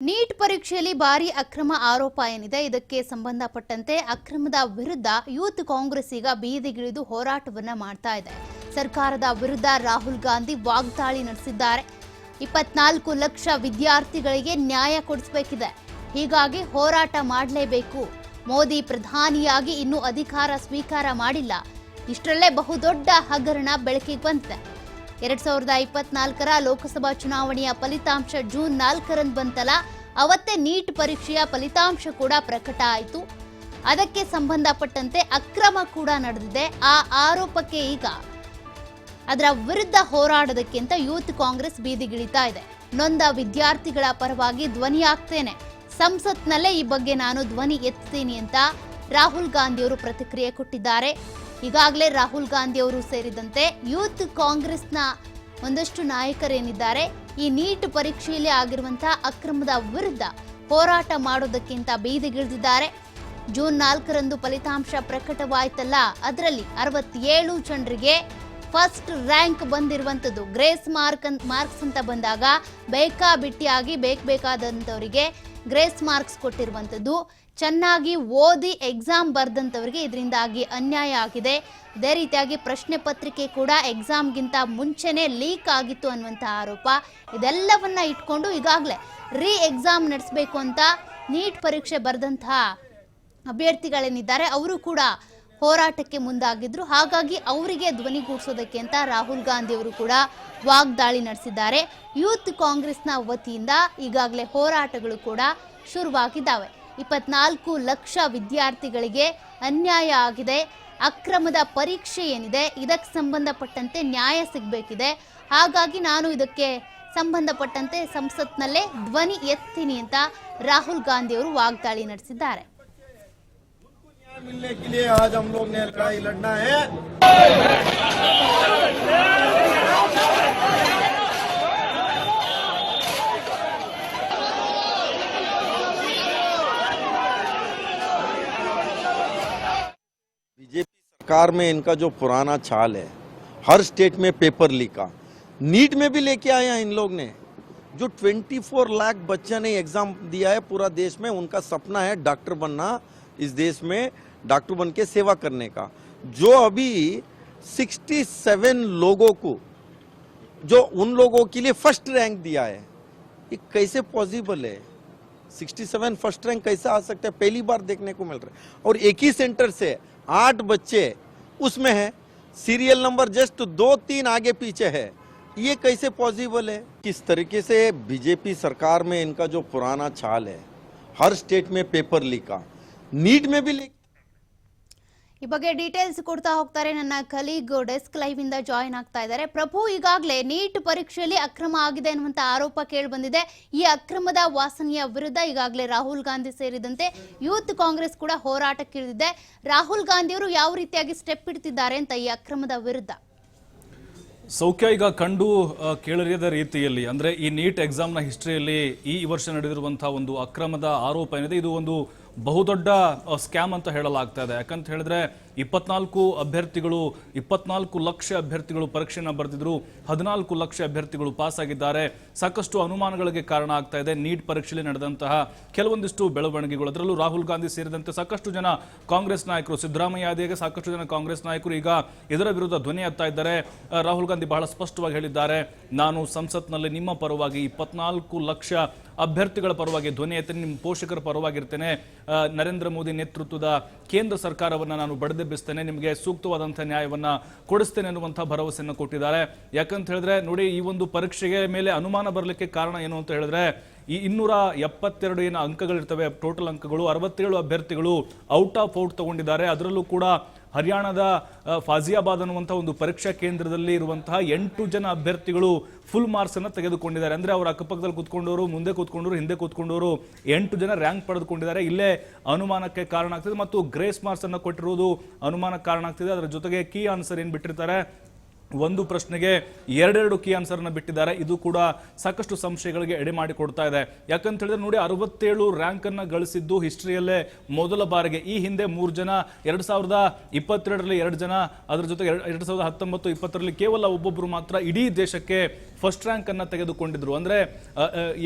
Neat ಪರೀಕ್ಷೆಯಲ್ಲಿ ಭಾರಿ ಅಕ್ರಮ ಆರೋಪ ಏನಿದೆ ಇದಕ್ಕೆ ಸಂಬಂಧಪಟ್ಟಂತೆ ಅಕ್ರಮದ ವಿರುದ್ಧ ಯೂತ್ ಕಾಂಗ್ರೆಸ್ ಈಗ ಬೀದಿಗಿಳಿದು ಹೋರಾಟವನ್ನ ಮಾಡ್ತಾ ಇದೆ. ಸರ್ಕಾರದ ವಿರುದ್ಧ ರಾಹುಲ್ ಗಾಂಧಿ ವಾಗ್ದಾಳಿ ನಡೆಸಿದ್ದಾರೆ. 24 ಲಕ್ಷ ವಿದ್ಯಾರ್ಥಿಗಳಿಗೆ ನ್ಯಾಯ ಕೊಡಿಸಬೇಕಿದೆ. ಹೀಗಾಗಿ ಹೋರಾಟ ಮಾಡಲೇಬೇಕು. ಮೋದಿ ಪ್ರಧಾನಿಯಾಗಿ ಇನ್ನೂ ಅಧಿಕಾರ ಸ್ವೀಕಾರ ಮಾಡಿಲ್ಲ. ಇಷ್ಟರಲ್ಲೇ ಬಹುದೊಡ್ಡ ಹಗರಣ ಬೆಳಕಿಗೆ ಬಂದಿದೆ. 2024ರ ಲೋಕಸಭಾ ಚುನಾವಣೆಯ ಫಲಿತಾಂಶ ಜೂನ್ 4ರಂದು ಬಂತಲ್ಲ, ಅವತ್ತೇ ನೀಟ್ ಪರೀಕ್ಷೆಯ ಫಲಿತಾಂಶ ಕೂಡ ಪ್ರಕಟ ಆಯಿತು. ಅದಕ್ಕೆ ಸಂಬಂಧಪಟ್ಟಂತೆ ಅಕ್ರಮ ಕೂಡ ನಡೆದಿದೆ. ಆ ಆರೋಪಕ್ಕೆ ಈಗ ಅದರ ವಿರುದ್ಧ ಹೋರಾಡೋದಕ್ಕೆ ಅಂತ ಯೂತ್ ಕಾಂಗ್ರೆಸ್ ಬೀದಿಗಿಳಿತಾ ಇದೆ. ನೊಂದ ವಿದ್ಯಾರ್ಥಿಗಳ ಪರವಾಗಿ ಧ್ವನಿಯಾಗ್ತೇನೆ, ಸಂಸತ್ನಲ್ಲೇ ಈ ಬಗ್ಗೆ ನಾನು ಧ್ವನಿ ಎತ್ತೀನಿ ಅಂತ ರಾಹುಲ್ ಗಾಂಧಿ ಅವರು ಪ್ರತಿಕ್ರಿಯೆ ಕೊಟ್ಟಿದ್ದಾರೆ. ಈಗಾಗಲೇ ರಾಹುಲ್ ಗಾಂಧಿ ಅವರು ಸೇರಿದಂತೆ ಯೂತ್ ಕಾಂಗ್ರೆಸ್ನ ಒಂದಷ್ಟು ನಾಯಕರೇನಿದ್ದಾರೆ ಈ ನೀಟ್ ಪರೀಕ್ಷೆಯಲ್ಲಿ ಆಗಿರುವಂತಹ ಅಕ್ರಮದ ವಿರುದ್ಧ ಹೋರಾಟ ಮಾಡೋದಕ್ಕಿಂತ ಬೀದಿಗಿಳಿದಿದ್ದಾರೆ. ಜೂನ್ 4ರಂದು ಫಲಿತಾಂಶ ಪ್ರಕಟವಾಯ್ತಲ್ಲ, ಅದರಲ್ಲಿ 67 ಜನರಿಗೆ ಫಸ್ಟ್ ರ್ಯಾಂಕ್ ಬಂದಿರುವಂಥದ್ದು. ಗ್ರೇಸ್ ಮಾರ್ಕ್ಸ್ ಅಂತ ಬಂದಾಗ ಬೇಕಾಬಿಟ್ಟಿಯಾಗಿ ಬೇಕಾದಂಥವರಿಗೆ ಗ್ರೇಸ್ ಮಾರ್ಕ್ಸ್ ಕೊಟ್ಟಿರುವಂಥದ್ದು. ಚೆನ್ನಾಗಿ ಓದಿ ಎಕ್ಸಾಮ್ ಬರೆದಂಥವರಿಗೆ ಇದರಿಂದಾಗಿ ಅನ್ಯಾಯ ಆಗಿದೆ. ಅದೇ ರೀತಿಯಾಗಿ ಪ್ರಶ್ನೆ ಪತ್ರಿಕೆ ಕೂಡ ಎಕ್ಸಾಮ್ಗಿಂತ ಮುಂಚೆನೇ ಲೀಕ್ ಆಗಿತ್ತು ಅನ್ನುವಂಥ ಆರೋಪ. ಇದೆಲ್ಲವನ್ನ ಇಟ್ಕೊಂಡು ಈಗಾಗಲೇ ಎಕ್ಸಾಮ್ ನಡೆಸಬೇಕು ಅಂತ ನೀಟ್ ಪರೀಕ್ಷೆ ಬರೆದಂತಹ ಅಭ್ಯರ್ಥಿಗಳೇನಿದ್ದಾರೆ ಅವರು ಕೂಡ ಹೋರಾಟಕ್ಕೆ ಮುಂದಾಗಿದ್ರು. ಹಾಗಾಗಿ ಅವರಿಗೆ ಧ್ವನಿಗೂಡಿಸೋದಕ್ಕೆ ಅಂತ ರಾಹುಲ್ ಗಾಂಧಿ ಅವರು ಕೂಡ ವಾಗ್ದಾಳಿ ನಡೆಸಿದ್ದಾರೆ. ಯೂತ್ ಕಾಂಗ್ರೆಸ್ನ ವತಿಯಿಂದ ಈಗಾಗಲೇ ಹೋರಾಟಗಳು ಕೂಡ ಶುರುವಾಗಿದ್ದಾವೆ. 24 ಲಕ್ಷ ವಿದ್ಯಾರ್ಥಿಗಳಿಗೆ ಅನ್ಯಾಯ ಆಗಿದೆ. ಅಕ್ರಮದ ಪರೀಕ್ಷೆ ಏನಿದೆ ಇದಕ್ಕೆ ಸಂಬಂಧಪಟ್ಟಂತೆ ನ್ಯಾಯ ಸಿಗಬೇಕಿದೆ. ಹಾಗಾಗಿ ನಾನು ಇದಕ್ಕೆ ಸಂಬಂಧಪಟ್ಟಂತೆ ಸಂಸತ್ನಲ್ಲೇ ಧ್ವನಿ ಎತ್ತೀನಿ ಅಂತ ರಾಹುಲ್ ಗಾಂಧಿ ಅವರು ವಾಗ್ದಾಳಿ ನಡೆಸಿದ್ದಾರೆ. मिलने के लिए आज हम लोग ने लड़ाई लड़ना है। बीजेपी सरकार में इनका जो पुराना चाल है, हर स्टेट में पेपर लीक, नीट में भी लेके आए हैं इन लोग ने। जो 24 लाख बच्चे ने एग्जाम दिया है पूरा देश में, उनका सपना है डॉक्टर बनना, इस देश में डॉक्टर बन के सेवा करने का। जो अभी 67 लोगों को, जो उन लोगों के लिए फर्स्ट रैंक दिया है, ये कैसे पॉसिबल है? 67 फर्स्ट रैंक कैसे आ सकता है? पहली बार देखने को मिल रहा है। और एक ही सेंटर से 8 बच्चे उसमें है, सीरियल नंबर जस्ट 2-3 आगे पीछे है। ये कैसे पॉसिबल है? किस तरीके से बीजेपी सरकार में इनका जो पुराना चाल है, हर स्टेट में पेपर लीका, नीट में भी लीक। ಈ ಬಗ್ಗೆ ಡೀಟೇಲ್ಸ್ ಕೊಡ್ತಾ ಹೋಗ್ತಾರೆ ನನ್ನ ಕಲೀಗ್ ಡೆಸ್ಕ್ ಲೈವ್ ಇಂದ ಜಾಯಿನ್ ಆಗ್ತಾ ಇದ್ದಾರೆ. ಪ್ರಭು, ಈಗಾಗಲೇ ನೀಟ್ ಪರೀಕ್ಷೆಯಲ್ಲಿ ಅಕ್ರಮ ಆಗಿದೆ ಅನ್ನುವಂಥ ಆರೋಪ ಕೇಳಿ ಬಂದಿದೆ. ಈ ಅಕ್ರಮದ ವಾಸನೆಯ ವಿರುದ್ಧ ಈಗಾಗಲೇ ರಾಹುಲ್ ಗಾಂಧಿ ಸೇರಿದಂತೆ ಯೂತ್ ಕಾಂಗ್ರೆಸ್ ಕೂಡ ಹೋರಾಟಕ್ಕಿಳಿದಿದೆ. ರಾಹುಲ್ ಗಾಂಧಿ ಅವರು ಯಾವ ರೀತಿಯಾಗಿ ಸ್ಟೆಪ್ ಇಡ್ತಿದ್ದಾರೆ ಅಂತ ಈ ಅಕ್ರಮದ ವಿರುದ್ಧ? ಸೌಖ್ಯ, ಈಗ ಕಂಡು ಕೇಳರಿಯದ ರೀತಿಯಲ್ಲಿ ಅಂದರೆ ಈ ನೀಟ್ ಎಕ್ಸಾಮ್ನ ಹಿಸ್ಟ್ರಿಯಲ್ಲಿ ಈ ವರ್ಷ ನಡೆದಿರುವಂತಹ ಒಂದು ಅಕ್ರಮದ ಆರೋಪ ಏನಿದೆ, ಇದು ಒಂದು ಬಹುದೊಡ್ಡ ಸ್ಕ್ಯಾಮ್ ಅಂತ ಹೇಳಲಾಗ್ತಾ ಇದೆ. ಯಾಕಂತ ಹೇಳಿದ್ರೆ 24 ಲಕ್ಷ ಅಭ್ಯರ್ಥಿಗಳು ಪರೀಕ್ಷೆಯನ್ನು ಬರೆದಿದ್ರು, 14 ಲಕ್ಷ ಅಭ್ಯರ್ಥಿಗಳು ಪಾಸ್ ಆಗಿದ್ದಾರೆ. ಸಾಕಷ್ಟು ಅನುಮಾನಗಳಿಗೆ ಕಾರಣ ಆಗ್ತಾ ಇದೆ ನೀಟ್ ಪರೀಕ್ಷೆಯಲ್ಲಿ ನಡೆದಂತಹ ಕೆಲವೊಂದಿಷ್ಟು ಬೆಳವಣಿಗೆಗಳು. ಅದರಲ್ಲೂ ರಾಹುಲ್ ಗಾಂಧಿ ಸೇರಿದಂತೆ ಸಾಕಷ್ಟು ಜನ ಕಾಂಗ್ರೆಸ್ ನಾಯಕರು, ಸಿದ್ದರಾಮಯ್ಯ ಆದಿಯಾಗೆ ಸಾಕಷ್ಟು ಜನ ಕಾಂಗ್ರೆಸ್ ನಾಯಕರು ಈಗ ಇದರ ವಿರುದ್ಧ ಧ್ವನಿ ಎತ್ತಾ ಇದ್ದಾರೆ. ರಾಹುಲ್ ಗಾಂಧಿ ಬಹಳ ಸ್ಪಷ್ಟವಾಗಿ ಹೇಳಿದ್ದಾರೆ, ನಾನು ಸಂಸತ್ನಲ್ಲಿ ನಿಮ್ಮ ಪರವಾಗಿ 24 ಲಕ್ಷ ಅಭ್ಯರ್ಥಿಗಳ ಪರವಾಗಿ ಧ್ವನಿ ಎತ್ತೀನಿ, ನಿಮ್ಮ ಪೋಷಕರ ಪರವಾಗಿರ್ತೇನೆ, ನರೇಂದ್ರ ಮೋದಿ ನೇತೃತ್ವದ ಕೇಂದ್ರ ಸರ್ಕಾರವನ್ನು ನಾನು ಬಡಿದೆಬ್ಬಿಸ್ತೇನೆ, ನಿಮಗೆ ಸೂಕ್ತವಾದಂಥ ನ್ಯಾಯವನ್ನು ಕೊಡಿಸ್ತೇನೆ ಅನ್ನುವಂಥ ಭರವಸೆಯನ್ನು ಕೊಟ್ಟಿದ್ದಾರೆ. ಯಾಕಂತ ಹೇಳಿದ್ರೆ ನೋಡಿ, ಈ ಒಂದು ಪರೀಕ್ಷೆಗೆ ಮೇಲೆ ಅನುಮಾನ ಬರಲಿಕ್ಕೆ ಕಾರಣ ಏನು ಅಂತ ಹೇಳಿದ್ರೆ, ಈ 272 ಏನು ಅಂಕಗಳಿರ್ತವೆ, ಟೋಟಲ್ ಅಂಕಗಳು 67 ಅಭ್ಯರ್ಥಿಗಳು ಔಟ್ ಆಫ್ ಔಟ್ ತಗೊಂಡಿದ್ದಾರೆ. ಅದರಲ್ಲೂ ಕೂಡ ಹರಿಯಾಣದ ಫಾಜಿಯಾಬಾದ್ ಅನ್ನುವಂಥ ಒಂದು ಪರೀಕ್ಷಾ ಕೇಂದ್ರದಲ್ಲಿ ಇರುವಂತಹ 8 ಜನ ಅಭ್ಯರ್ಥಿಗಳು ಫುಲ್ ಮಾರ್ಕ್ಸ್ ಅನ್ನು ತೆಗೆದುಕೊಂಡಿದ್ದಾರೆ. ಅಂದ್ರೆ ಅವರ ಅಕ್ಕಪಕ್ಕದಲ್ಲಿ ಕೂತ್ಕೊಂಡವರು, ಮುಂದೆ ಕೂತ್ಕೊಂಡವರು, ಹಿಂದೆ ಕೂತ್ಕೊಂಡವರು 8 ಜನ ರ್ಯಾಂಕ್ ಪಡೆದುಕೊಂಡಿದ್ದಾರೆ. ಇಲ್ಲೇ ಅನುಮಾನಕ್ಕೆ ಕಾರಣ ಆಗ್ತಿದೆ ಮತ್ತು ಗ್ರೇಸ್ ಮಾರ್ಕ್ಸ್ ಅನ್ನು ಕೊಟ್ಟಿರುವುದು ಅನುಮಾನಕ್ಕೆ ಕಾರಣ ಆಗ್ತಿದೆ. ಅದರ ಜೊತೆಗೆ ಕೀ ಆನ್ಸರ್ ಏನ್ ಬಿಟ್ಟಿರ್ತಾರೆ ಒಂದು ಪ್ರಶ್ನೆಗೆ ಎರಡೆರಡು ಕೀ ಆನ್ಸರ್ನ ಬಿಟ್ಟಿದ್ದಾರೆ. ಇದು ಕೂಡ ಸಾಕಷ್ಟು ಸಂಶಯಗಳಿಗೆ ಎಡೆ ಮಾಡಿಕೊಡ್ತಾ ಇದೆ. ಯಾಕಂತ ಹೇಳಿದ್ರೆ ನೋಡಿ, 67 ರ್ಯಾಂಕ್ ಅನ್ನ ಗಳಿಸಿದ್ದು ಹಿಸ್ಟ್ರಿಯಲ್ಲೇ ಮೊದಲ ಬಾರಿಗೆ. ಈ ಹಿಂದೆ 3 ಜನ, 2022ರಲ್ಲಿ 2 ಜನ, ಅದರ ಜೊತೆಗೆ 2019, 2020ರಲ್ಲಿ ಕೇವಲ ಒಬ್ಬೊಬ್ಬರು ಮಾತ್ರ ಇಡೀ ದೇಶಕ್ಕೆ ಫಸ್ಟ್ ರ್ಯಾಂಕ್ ಅನ್ನ ತೆಗೆದುಕೊಂಡಿದ್ರು. ಅಂದ್ರೆ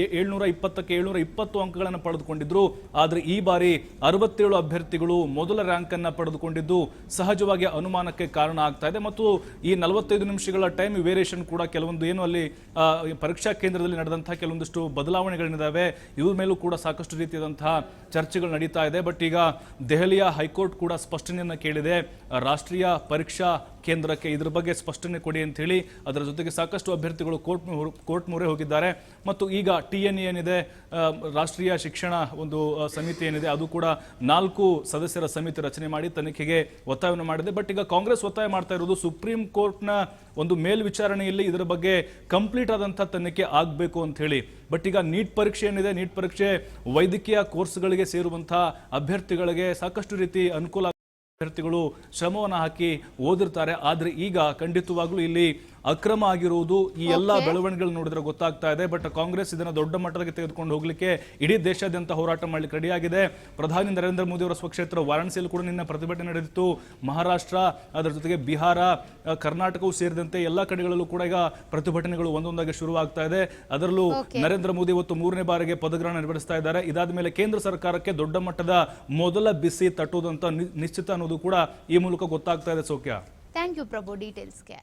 720ಕ್ಕೆ 720 ಅಂಕಗಳನ್ನು ಪಡೆದುಕೊಂಡಿದ್ರು. ಆದ್ರೆ ಈ ಬಾರಿ 67 ಅಭ್ಯರ್ಥಿಗಳು ಮೊದಲ ರ್ಯಾಂಕ್ ಅನ್ನ ಪಡೆದುಕೊಂಡಿದ್ದು ಸಹಜವಾಗಿ ಅನುಮಾನಕ್ಕೆ ಕಾರಣ ಆಗ್ತಾ ಇದೆ. ಮತ್ತು ಈ 45 ನಿಮಿಷಗಳ ಟೈಮ್ ವೇರಿಯೇಷನ್ ಕೂಡ ಕೆಲವೊಂದು ಏನು ಅಲ್ಲಿ ಪರೀಕ್ಷಾ ಕೇಂದ್ರದಲ್ಲಿ ನಡೆದಂತಹ ಕೆಲವೊಂದಿಷ್ಟು ಬದಲಾವಣೆಗಳಿದ್ದಾವೆ. ಇವ್ರ ಮೇಲೂ ಕೂಡ ಸಾಕಷ್ಟು ರೀತಿಯಾದಂತಹ ಚರ್ಚೆಗಳು ನಡೀತಾ ಇದೆ. ಬಟ್ ಈಗ ದೆಹಲಿಯ ಹೈಕೋರ್ಟ್ ಕೂಡ ಸ್ಪಷ್ಟನೆಯನ್ನ ಕೇಳಿದೆ. ರಾಷ್ಟ್ರೀಯ ಪರೀಕ್ಷಾ ಕೇಂದ್ರಕ್ಕೆ ಇದ್ರ ಬಗ್ಗೆ ಸ್ಪಷ್ಟನೆ ಕೊಡಿ ಅಂತ ಹೇಳಿ. ಅದರ ಜೊತೆಗೆ ಸಾಕಷ್ಟು ಅಭ್ಯರ್ಥಿಗಳು ಕೋರ್ಟ್ ಮೊರೆ ಹೋಗಿದ್ದಾರೆ. ಮತ್ತು ಈಗ TNE ಏನಿದೆ, ರಾಷ್ಟ್ರೀಯ ಶಿಕ್ಷಣ ಒಂದು ಸಮಿತಿ ಏನಿದೆ, ಅದು ಕೂಡ 4 ಸದಸ್ಯರ ಸಮಿತಿ ರಚನೆ ಮಾಡಿ ತನಿಖೆಗೆ ಒತ್ತಾಯವನ್ನು ಮಾಡಿದೆ. ಬಟ್ ಈಗ ಕಾಂಗ್ರೆಸ್ ಒತ್ತಾಯ ಮಾಡ್ತಾ ಇರೋದು ಸುಪ್ರೀಂ ಕೋರ್ಟ್ನ ಒಂದು ಮೇಲ್ವಿಚಾರಣೆಯಲ್ಲಿ ಇದರ ಬಗ್ಗೆ ಕಂಪ್ಲೀಟ್ ಆದಂತಹ ತನಿಖೆ ಆಗಬೇಕು ಅಂತ ಹೇಳಿ. ಬಟ್ ಈಗ ನೀಟ್ ಪರೀಕ್ಷೆ ಏನಿದೆ, ನೀಟ್ ಪರೀಕ್ಷೆ ವೈದ್ಯಕೀಯ ಕೋರ್ಸ್ಗಳಿಗೆ ಸೇರುವಂತಹ ಅಭ್ಯರ್ಥಿಗಳಿಗೆ ಸಾಕಷ್ಟು ರೀತಿ ಅನುಕೂಲ, ಅಭ್ಯರ್ಥಿಗಳು ಶ್ರಮವನ್ನು ಹಾಕಿ ಓದಿರ್ತಾರೆ. ಆದ್ರೆ ಈಗ ಖಂಡಿತವಾಗ್ಲೂ ಇಲ್ಲಿ ಅಕ್ರಮ ಆಗಿರುವುದು ಈ ಎಲ್ಲಾ ಬೆಳವಣಿಗೆಗಳು ನೋಡಿದ್ರೆ ಗೊತ್ತಾಗ್ತಾ ಇದೆ. ಬಟ್ ಕಾಂಗ್ರೆಸ್ ಇದನ್ನ ದೊಡ್ಡ ಮಟ್ಟಕ್ಕೆ ತೆಗೆದುಕೊಂಡು ಹೋಗ್ಲಿಕ್ಕೆ ಇಡೀ ದೇಶಾದ್ಯಂತ ಹೋರಾಟ ಮಾಡ್ಲಿಕ್ಕೆ ರೆಡಿಯಾಗಿದೆ. ಪ್ರಧಾನಿ ನರೇಂದ್ರ ಮೋದಿ ಅವರ ಸ್ವಕ್ಷೇತ್ರ ವಾರಾಣಸಿಯಲ್ಲಿ ಕೂಡ ನಿನ್ನೆ ಪ್ರತಿಭಟನೆ ನಡೆದಿತ್ತು. ಮಹಾರಾಷ್ಟ್ರ, ಅದರ ಜೊತೆಗೆ ಬಿಹಾರ, ಕರ್ನಾಟಕವೂ ಸೇರಿದಂತೆ ಎಲ್ಲಾ ಕಡೆಗಳಲ್ಲೂ ಕೂಡ ಈಗ ಪ್ರತಿಭಟನೆಗಳು ಒಂದೊಂದಾಗಿ ಶುರುವಾಗ್ತಾ ಇದೆ. ಅದರಲ್ಲೂ ನರೇಂದ್ರ ಮೋದಿ ಇವತ್ತು 3ನೇ ಬಾರಿಗೆ ಪದಗ್ರಹಣ ನಿರ್ವಹಿಸ್ತಾ ಇದ್ದಾರೆ. ಇದಾದ ಮೇಲೆ ಕೇಂದ್ರ ಸರ್ಕಾರಕ್ಕೆ ದೊಡ್ಡ ಮಟ್ಟದ ಮೊದಲ ಬಿಸಿ ತಟ್ಟುವುದಂತ ನಿಶ್ಚಿತ ಅನ್ನೋದು ಕೂಡ ಈ ಮೂಲಕ ಗೊತ್ತಾಗ್ತಾ ಇದೆ. ಸೌಖ್ಯ, ಥ್ಯಾಂಕ್ ಯು ಪ್ರಭು ಡೀಟೇಲ್ಸ್ಗೆ.